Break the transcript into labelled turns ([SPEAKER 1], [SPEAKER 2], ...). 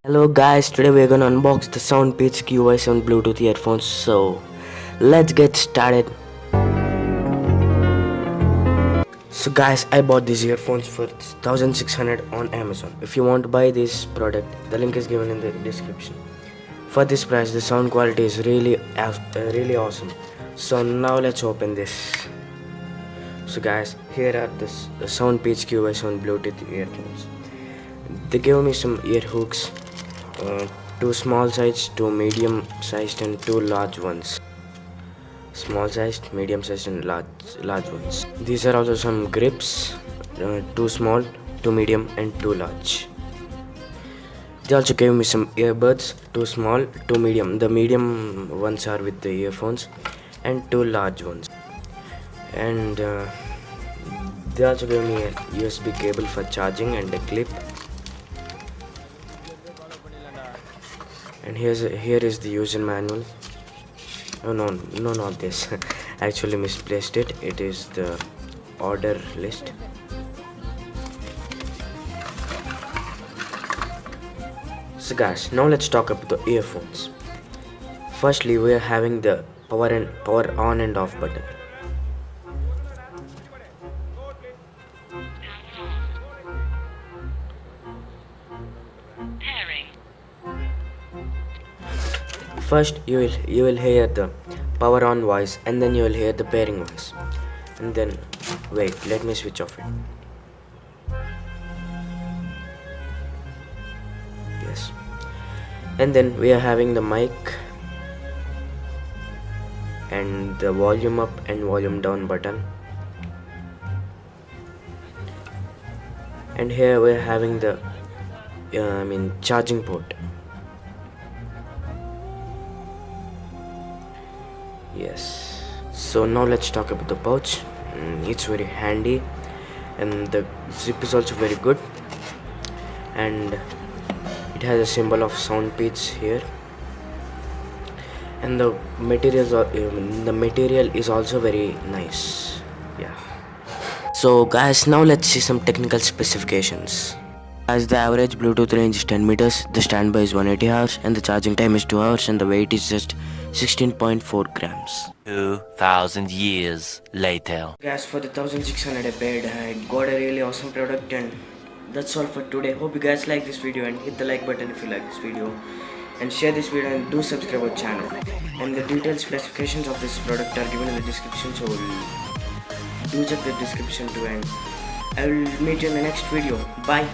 [SPEAKER 1] Hello guys, today we're gonna unbox the SoundPEATS QY7 Bluetooth earphones. So let's get started. So guys, I bought these earphones for 1600 on Amazon. If you want to buy this product, the link is given in the description. For this price, the sound quality is really awesome. So now let's open this. So guys, here are the SoundPEATS QY7 Bluetooth earphones. They gave me some ear hooks, two small sized, two medium sized, and two large ones. Small sized, medium sized, and large ones. These are also some grips, two small, two medium, and two large. They also gave me some earbuds, two small, two medium. The medium ones are with the earphones, and two large ones. And they also gave me a USB cable for charging and a clip. And here is the user manual. Oh no, not this. I actually misplaced it. It is the order list. So guys, now let's talk about the earphones. Firstly, we are having the power on and off button. First, you will hear the power on voice, and then you will hear the pairing voice. And then, wait, let me switch off it. Yes. And then we are having the mic and the volume up and volume down button. And here we are having the charging port. Yes. So now let's talk about the pouch. It's very handy, and the zip is also very good, and it has a symbol of SoundPEATS here, and the material is also very nice. Yeah. So guys, now let's see some technical specifications. As the average Bluetooth range is 10 meters, the standby is 180 hours, and the charging time is 2 hours, and the weight is just 16.4 grams.
[SPEAKER 2] 2000 years later.
[SPEAKER 1] Guys, for the 1600 I paid, I got a really awesome product, and that's all for today. Hope you guys like this video, and hit the like button if you like this video, and share this video, and do subscribe our channel. And the detailed specifications of this product are given in the description, so do check the description too, and I will meet you in the next video. Bye.